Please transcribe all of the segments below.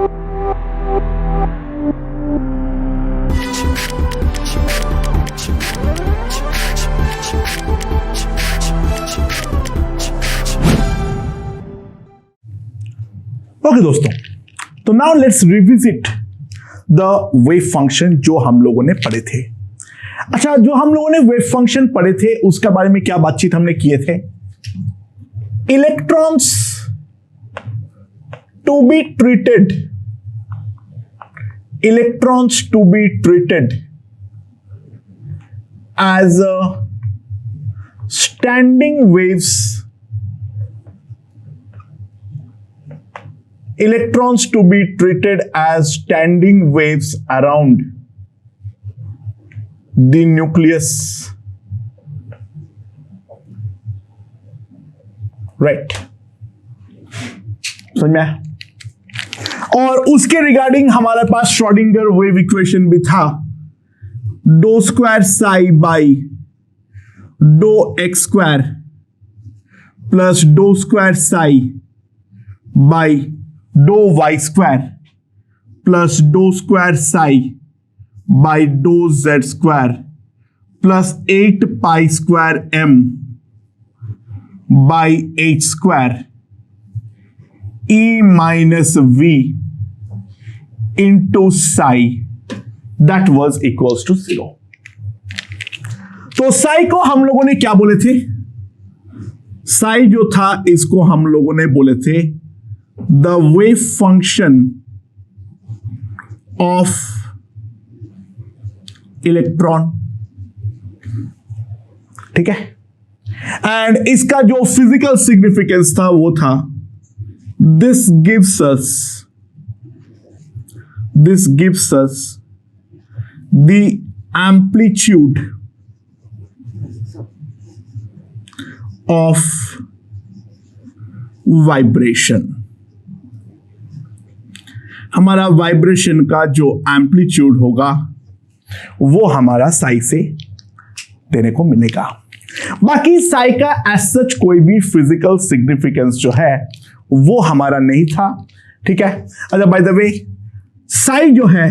Okay दोस्तों, तो now let's revisit the wave function जो हम लोगों ने पढ़े थे। अच्छा, जो हम लोगों ने वेव फंक्शन पढ़े थे उसके बारे में क्या बातचीत हमने किए थे? Electrons to be treated, electrons to be treated as standing waves, electrons to be treated as standing waves around the nucleus, right? समझ में आया? और उसके रिगार्डिंग हमारे पास श्रोडिंगर वेव इक्वेशन भी था, do square psi by do x square plus do square psi by do y square plus do square psi by do z square plus 8 pi square m by h square E minus V into psi that was equals to 0. तो psi को हम लोगों ने क्या बोले थे? psi जो था इसको हम लोगों ने बोले थे the wave function of electron, ठीक है? एंड इसका जो फिजिकल सिग्निफिकेंस था वो था this gives us the amplitude of vibration. हमारा वाइब्रेशन का जो एम्पलीट्यूड होगा वो हमारा साई से देने को मिलेगा। बाकी साई का एज सच कोई भी फिजिकल सिग्निफिकेंस जो है वो हमारा नहीं था, ठीक है? अच्छा, बाय द वे साई जो है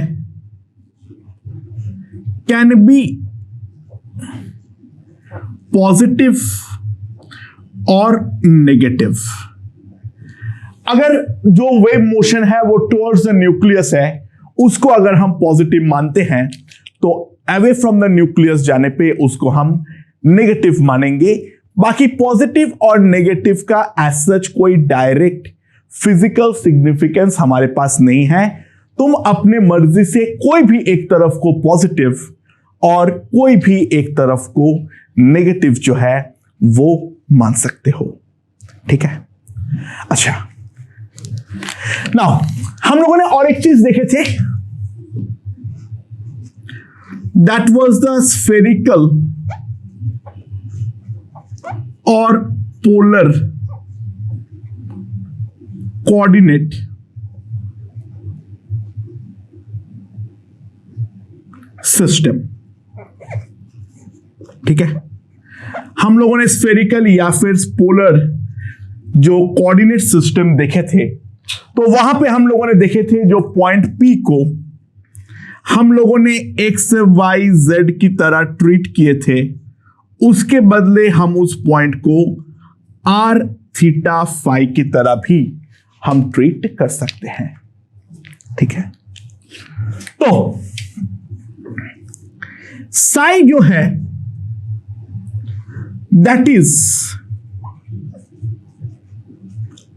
कैन बी पॉजिटिव और नेगेटिव। अगर जो वेव मोशन है वो टुवर्ड्स द न्यूक्लियस है, उसको अगर हम पॉजिटिव मानते हैं तो अवे फ्रॉम द न्यूक्लियस जाने पे उसको हम नेगेटिव मानेंगे। बाकी पॉजिटिव और नेगेटिव का एज सच कोई डायरेक्ट फिजिकल सिग्निफिकेंस हमारे पास नहीं है। तुम अपने मर्जी से कोई भी एक तरफ को पॉजिटिव और कोई भी एक तरफ को नेगेटिव जो है वो मान सकते हो, ठीक है? अच्छा, नाउ हम लोगों ने और एक चीज देखे थे, दैट वाज द स्फेरिकल और पोलर कोऑर्डिनेट सिस्टम, ठीक है? हम लोगों ने स्फेरिकल या फिर पोलर जो कोऑर्डिनेट सिस्टम देखे थे, तो वहां पे हम लोगों ने देखे थे जो पॉइंट P को हम लोगों ने एक्स वाई जेड की तरह ट्रीट किए थे, उसके बदले हम उस पॉइंट को आर थीटा फाई की तरह भी हम ट्रीट कर सकते हैं, ठीक है? तो साई जो है that is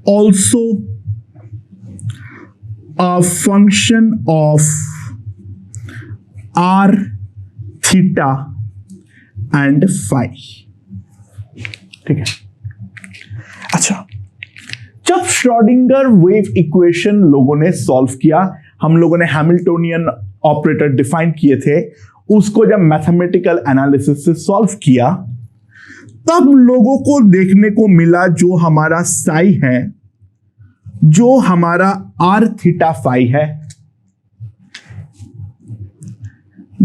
also a function of r theta and phi, ठीक है? अच्छा, जब श्रोडिंगर वेव इक्वेशन लोगों ने सॉल्व किया, हम लोगों ने हैमिल्टोनियन ऑपरेटर डिफाइन किए थे, उसको जब मैथमेटिकल एनालिसिस से सॉल्व किया तब लोगों को देखने को मिला जो हमारा साई है, जो हमारा आर थीटा फाई है,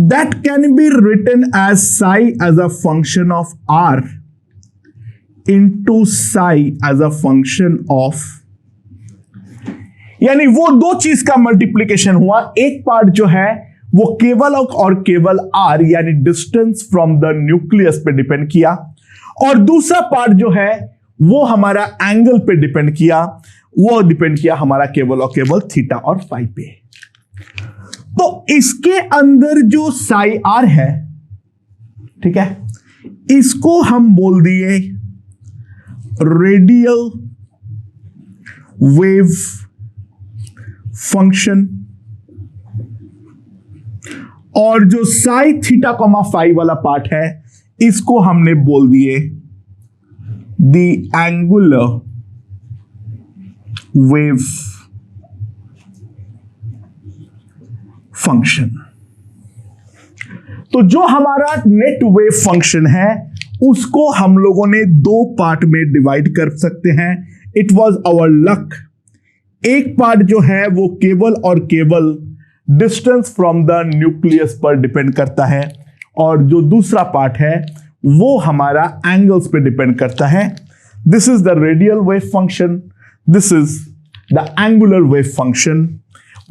that can be written as psi as a function of r into psi as a function of यानी वो दो चीज का मल्टीप्लीकेशन हुआ, एक पार्ट जो है वो केवल और केवल आर यानी डिस्टेंस फ्रॉम द न्यूक्लियस पे डिपेंड किया, और दूसरा पार्ट जो है वो हमारा एंगल पे डिपेंड किया, वो डिपेंड किया हमारा केवल और केवल थीटा और फाई पे। तो इसके अंदर जो साई आर है, ठीक है, इसको हम बोल दिए रेडियल वेव फंक्शन, और जो साई थीटा कॉमा फाई वाला पार्ट है इसको हमने बोल दिए द एंगुलर वेव फंक्शन। तो जो हमारा नेट वेव फंक्शन है उसको हम लोगों ने दो पार्ट में डिवाइड कर सकते हैं। It was our luck. एक पार्ट जो है वो केवल और केवल डिस्टेंस फ्रॉम द न्यूक्लियस पर डिपेंड करता है, और जो दूसरा पार्ट है वो हमारा एंगल्स पे डिपेंड करता है। This is the radial wave function, this is the angular wave function.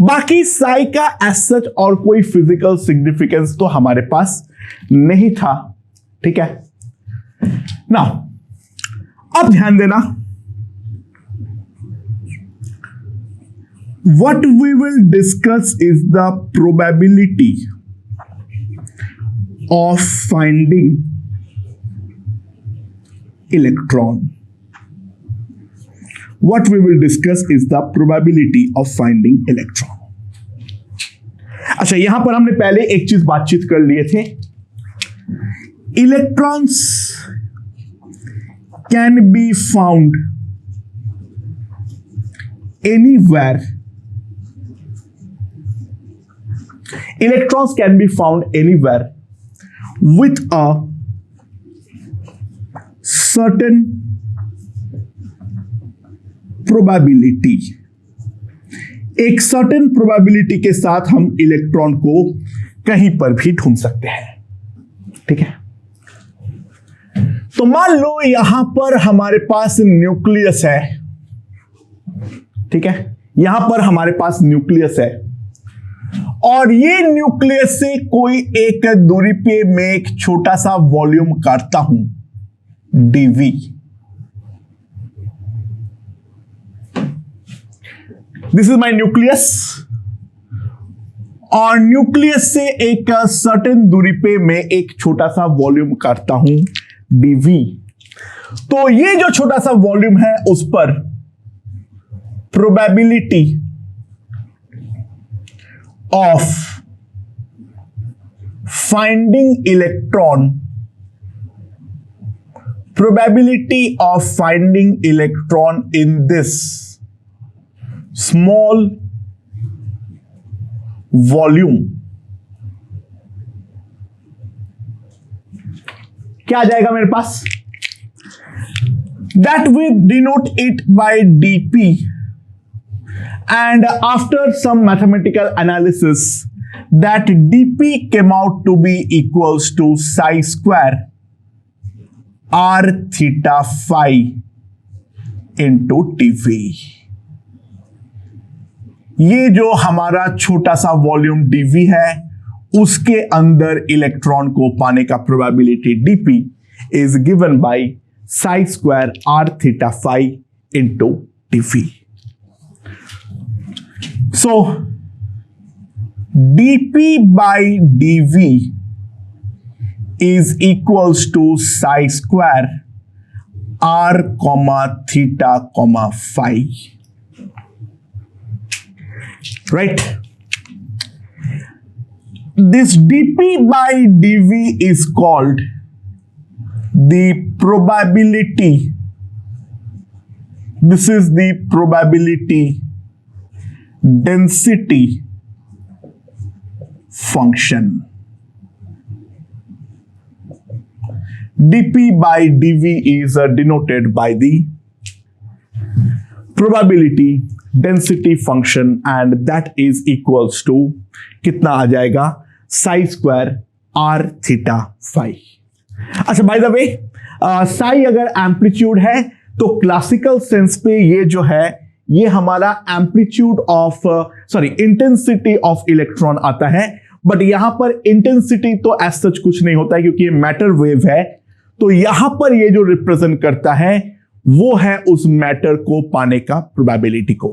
बाकी साई का एज सच और कोई फिजिकल सिग्निफिकेंस तो हमारे पास नहीं था, ठीक है ना। अब ध्यान देना, what we will discuss is the probability of finding electron. What we will discuss is the probability of finding electron. अच्छा, यहां पर हमने पहले एक चीज बातचीत कर लिए थे। Electrons can be found anywhere. Electrons can be found anywhere with a certain probability. एक सर्टेन प्रोबेबिलिटी के साथ हम इलेक्ट्रॉन को कहीं पर भी ढूंढ सकते हैं, ठीक है। तो मान लो यहां पर हमारे पास न्यूक्लियस है, ठीक है, यहां पर हमारे पास न्यूक्लियस है, और ये न्यूक्लियस से कोई एक दूरी पे मैं एक छोटा सा वॉल्यूम काटता हूं dv। This is my nucleus, और न्यूक्लियस से एक सर्टेन दूरी पे मैं एक छोटा सा वॉल्यूम काटता हूं dv। तो ये जो छोटा सा वॉल्यूम है उस पर probability of finding electron, probability of finding electron in this small volume क्या आ जाएगा मेरे पास? That we denote it by dp, and after some mathematical analysis that dp came out to be equals to psi square r theta phi into dv। ये जो हमारा छोटा सा volume dv है उसके अंदर इलेक्ट्रॉन को पाने का probability dp is given by psi square r theta phi into dv। So dp by dv is equals to psi square r comma theta comma phi, right? This dp by dv is called the probability. This is the probability density function। dp by dv is denoted by the probability density function, and that is equals to कितना आ जाएगा? psi square r theta phi। अच्छा, by the way, psi अगर amplitude है तो classical sense पे ये जो है ये हमारा amplitude of intensity of electron आता है। बट यहां पर इंटेंसिटी तो एज सच कुछ नहीं होता है क्योंकि ये मैटर वेव है। तो यहां पर ये जो रिप्रेजेंट करता है वो है उस मैटर को पाने का प्रोबेबिलिटी को।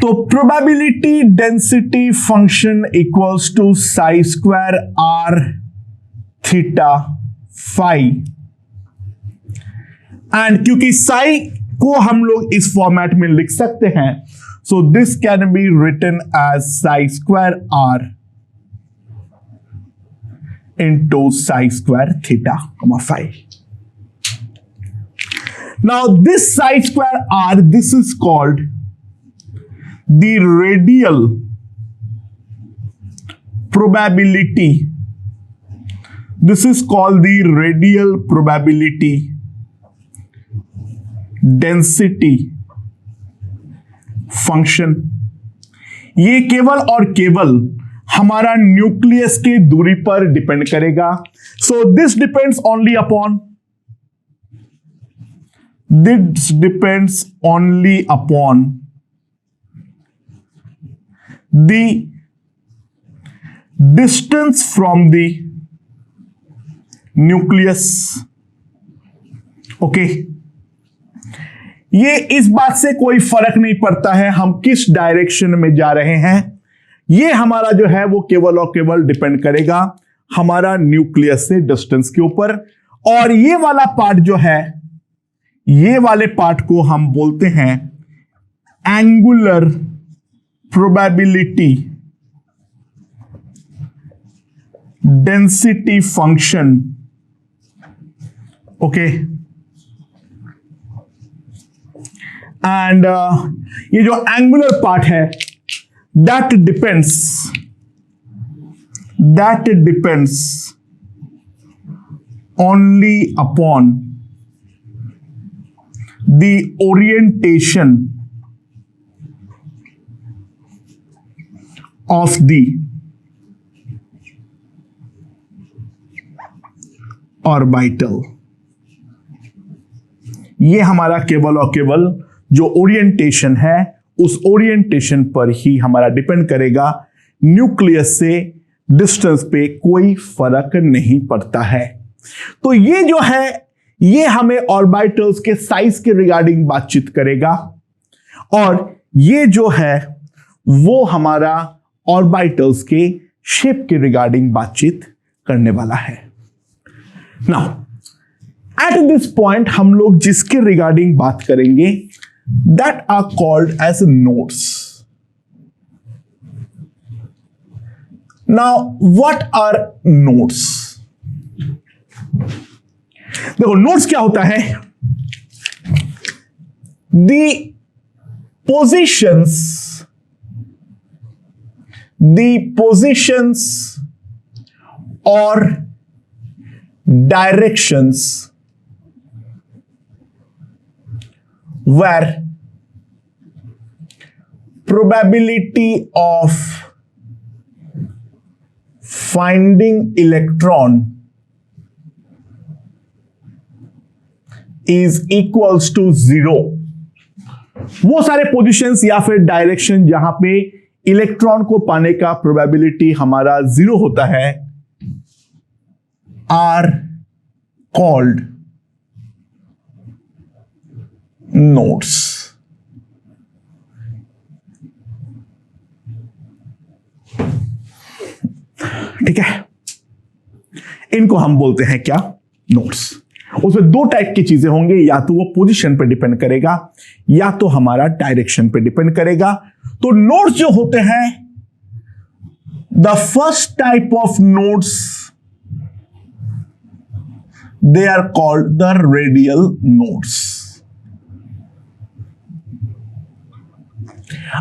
तो probability density function equals to psi square r theta phi. And क्योंकि साई को हम लोग इस फॉर्मेट में लिख सकते हैं, so this can be written as psi square r into psi square theta comma phi. Now this psi square r, this is called the radial probability. This is called the radial probability density function. ये केवल और केवल हमारा nucleus के दूरी पर depend करेगा। So this depends only upon the distance from the nucleus. Okay, ये इस बात से कोई फर्क नहीं पड़ता है हम किस डायरेक्शन में जा रहे हैं, ये हमारा जो है वो केवल और केवल डिपेंड करेगा हमारा न्यूक्लियस से डिस्टेंस के ऊपर। और ये वाला पार्ट जो है, ये वाले पार्ट को हम बोलते हैं angular probability density function. Okay, and ये जो एंगुलर पार्ट है that depends only upon the orientation of the orbital। ये हमारा केवल और केवल जो ओरिएंटेशन है उस ओरिएंटेशन पर ही हमारा डिपेंड करेगा, न्यूक्लियस से डिस्टेंस पे कोई फर्क नहीं पड़ता है। तो ये जो है ये हमें ऑर्बिटल्स के साइज के रिगार्डिंग बातचीत करेगा और ये जो है वो हमारा ऑर्बिटल्स के शेप के रिगार्डिंग बातचीत करने वाला है। नाउ एट दिस पॉइंट हम लोग जिसके रिगार्डिंग बात करेंगे that are called as nodes. Now what are nodes? देखो nodes क्या होता है, the positions or directions where probability of finding electron is equals to 0। वो सारे पोजीशंस या फिर डायरेक्शन जहां पे इलेक्ट्रॉन को पाने का प्रोबेबिलिटी हमारा 0 होता है आर कॉल्ड नोड्स। ठीक है, इनको हम बोलते हैं क्या, नोड्स। उसमें दो टाइप की चीजें होंगे, या तो वो पोजीशन पे डिपेंड करेगा या तो हमारा डायरेक्शन पे डिपेंड करेगा। तो नोड्स जो होते हैं, the first type of nodes they are called the radial nodes.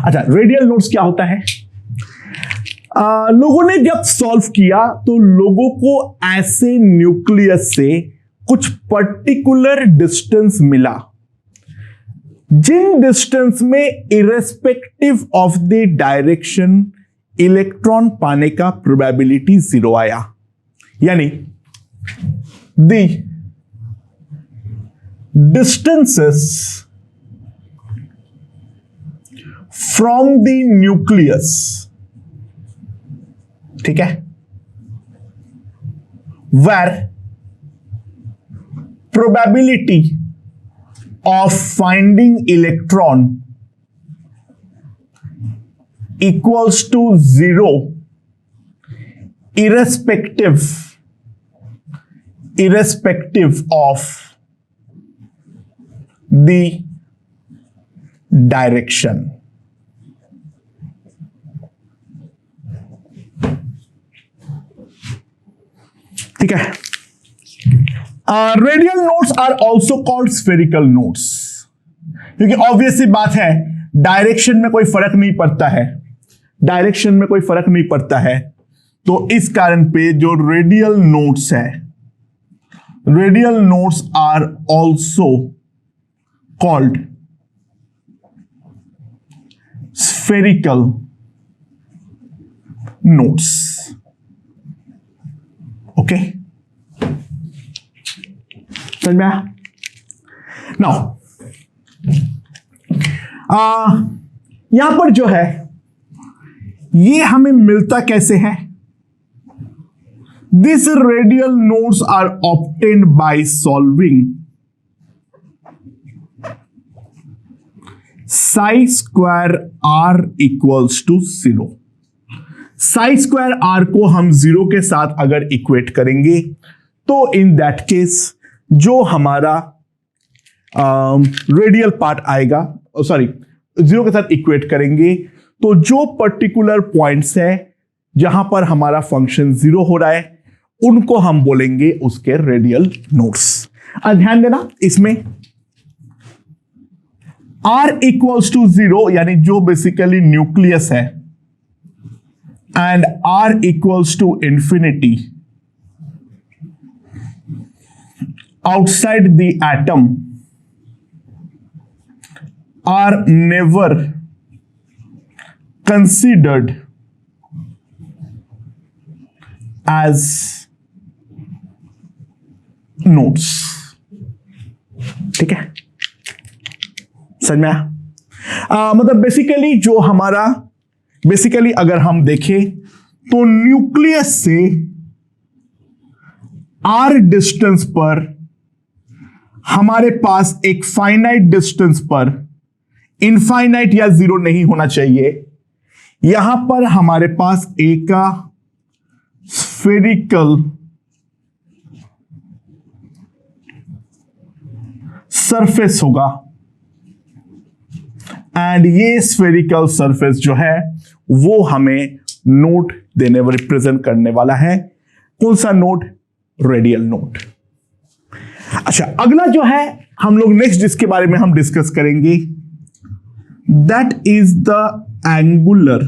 अच्छा, रेडियल नोड्स क्या होता है? लोगों ने जब सॉल्व किया तो लोगों को ऐसे न्यूक्लियस से कुछ पर्टिकुलर डिस्टेंस मिला जिन डिस्टेंस में irrespective of the direction electron पाने का प्रोबेबिलिटी 0 आया। यानी the distances from the nucleus, ठीक है, where probability of finding electron equals to 0 irrespective of the direction. ठीक है. Radial nodes are also called spherical nodes, क्योंकि ऑब्वियस सी बात है डायरेक्शन में कोई फर्क नहीं पड़ता है, डायरेक्शन में कोई फर्क नहीं पड़ता है, तो इस कारण पे जो रेडियल नोड्स है, radial nodes are also called spherical nodes. Okay, समझ में आया? नाउ यहां पर जो है ये हमें मिलता कैसे है? This radial nodes are obtained by solving psi square r equals to 0. Psi square r को हम 0 के साथ अगर इक्वेट करेंगे तो इन दैट केस जो हमारा रेडियल पार्ट आएगा, सॉरी 0 के साथ इक्वेट करेंगे तो जो पर्टिकुलर पॉइंट्स है जहां पर हमारा फंक्शन 0 हो रहा है उनको हम बोलेंगे उसके रेडियल नोड्स. ध्यान देना इसमें r इक्वल्स टू 0 यानी जो बेसिकली न्यूक्लियस है and r equals to infinity outside the atom are never considered as nodes. ठीक है, समझ में आया? मतलब बेसिकली जो हमारा बेसिकली अगर हम देखें तो न्यूक्लियस से r डिस्टेंस पर हमारे पास एक फाइनाइट डिस्टेंस पर इनफाइनाइट या 0 नहीं होना चाहिए. यहां पर हमारे पास एक स्फेरिकल सरफेस होगा एंड ये स्फेरिकल सरफेस जो है वो हमें नोड देने व रिप्रेजेंट करने वाला है. कौन सा नोड? Radial node. अच्छा, अगला जो है हम लोग नेक्स्ट जिसके बारे में हम डिस्कस करेंगे that is the angular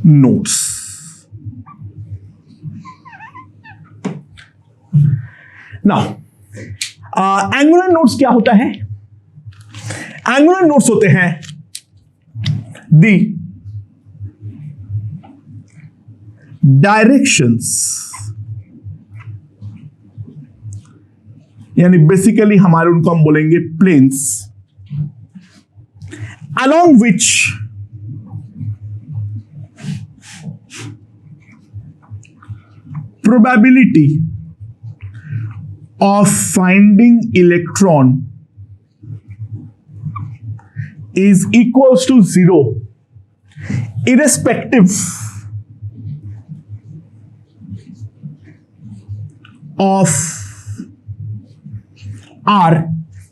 nodes. Now angular nodes क्या होता है? एंगुलर नोड्स होते हैं दी डायरेक्शंस, यानी बेसिकली हमारे उनको हम बोलेंगे planes along which probability of finding electron is equals to 0 irrespective of r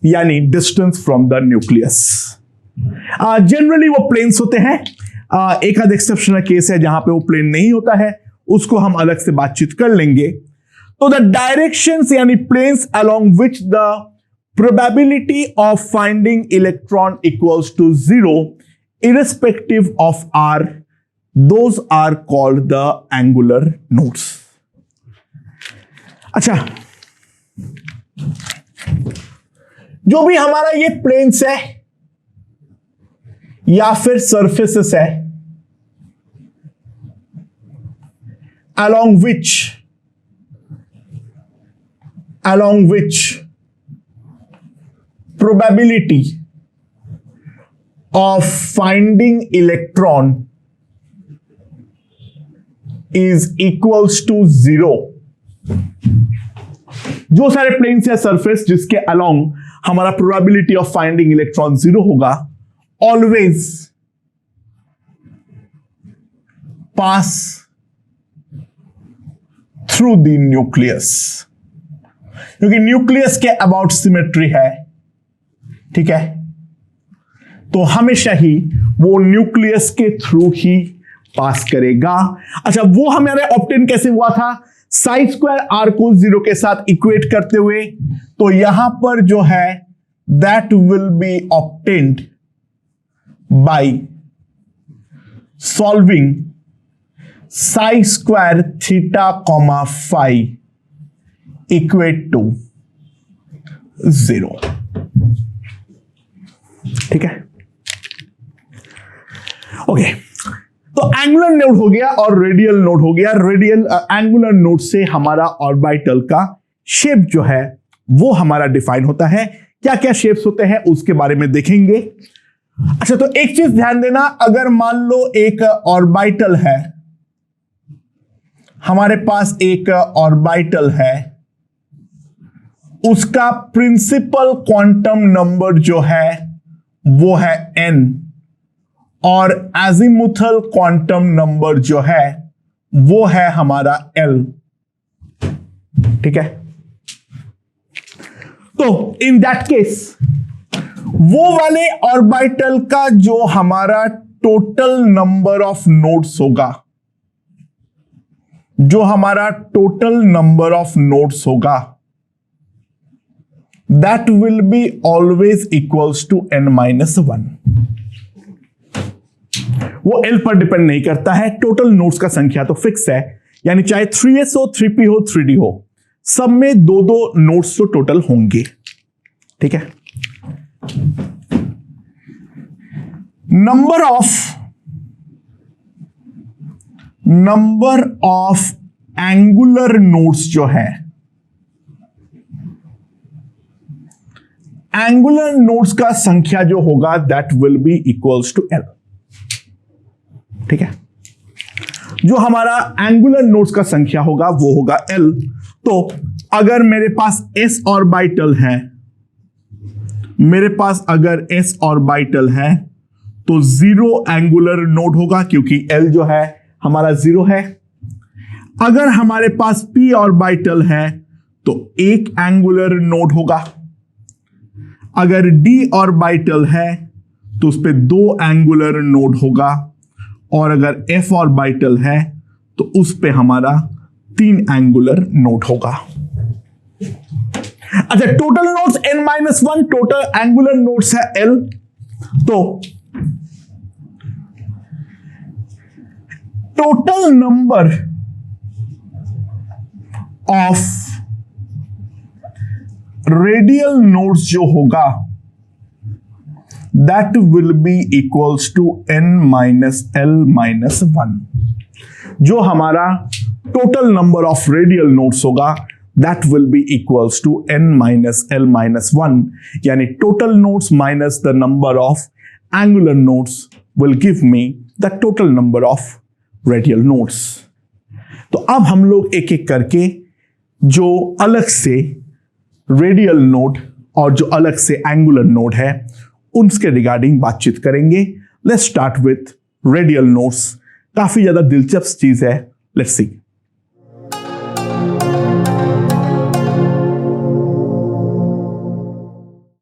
यानी distance from the nucleus. Generally वो प्लेन्स होते हैं. एक आध एक्सेप्शनल केस है जहां पे वो प्लेन नहीं होता है, उसको हम अलग से बातचीत कर लेंगे. तो द डायरेक्शंस यानी planes along which the probability of finding electron equals to 0 irrespective of r, those are called the angular nodes. अच्छा, जो भी हमारा ये प्लेन्स है या फिर सरफेसेस है along which probability of finding electron is equals to 0. जो सारे प्लेन्स या सरफेस जिसके अलोंग हमारा प्रोबेबिलिटी ऑफ फाइंडिंग इलेक्ट्रॉन 0 होगा, always pass through the nucleus, क्योंकि न्यूक्लियस के अबाउट सिमेट्री है, ठीक है, तो हमेशा ही वो न्यूक्लियस के थ्रू ही पास करेगा। अच्छा, वो हमारे ऑब्टेन कैसे हुआ था? साई स्क्वायर आर को 0 के साथ इक्वेट करते हुए, तो यहां पर जो है that will be obtained by solving psi square theta comma phi equate to 0। ठीक है, ओके। तो एंगुलर नोड हो गया और रेडियल नोड हो गया। रेडियल एंगुलर नोड से हमारा ऑर्बिटल का शेप जो है वो हमारा डिफाइन होता है। क्या क्या शेप्स होते हैं उसके बारे में देखेंगे। अच्छा, तो एक चीज ध्यान देना, अगर मान लो एक ऑर्बिटल है, हमारे पास एक ऑर्बिटल है, उसका प्रिंसिपल क्वांटम नंबर जो है वो है n, और एजिमुथल क्वांटम नंबर जो है वो है हमारा l। ठीक है, तो इन दैट केस वो वाले ऑर्बिटल का जो हमारा टोटल नंबर ऑफ नोड्स होगा, जो हमारा टोटल नंबर ऑफ नोड्स होगा, that will be always equals to n-1। वो L पर डिपेंड नहीं करता है, टोटल नोड्स का संख्या तो फिक्स है, यानी चाहे 3s हो, 3p हो, 3d हो, सब में दो दो नोड्स तो टोटल होंगे। ठीक है, नंबर ऑफ एंगुलर नोड्स जो है, एंगुलर नोड्स का संख्या जो होगा that will be equals to L। ठीक है, जो हमारा एंगुलर नोड्स का संख्या होगा वो होगा L। तो अगर मेरे पास s ऑर्बिटल है, मेरे पास अगर s ऑर्बिटल है तो 0 एंगुलर नोड होगा, क्योंकि L जो है हमारा 0 है। अगर हमारे पास p ऑर्बिटल है तो 1 एंगुलर नोड होगा। अगर d ऑर्बिटल है तो उस पे 2 एंगुलर नोड होगा, और अगर f ऑर्बिटल है तो उस पे हमारा 3 एंगुलर नोड होगा। अच्छा, total nodes n-1, total angular nodes है L। तो total number of radial nodes जो होगा that will be equals to n-l-1। जो हमारा total number of radial nodes होगा that will be equals to n-l-1, यानी total nodes minus the number of angular nodes will give me the total number of radial nodes. तो अब हम लोग एक एक करके जो अलग से रेडियल नोड और जो अलग से एंगुलर नोड है उनके रिगार्डिंग बातचीत करेंगे। Let's start with radial nodes. काफी ज्यादा दिलचस्प चीज है, लेट्स सी।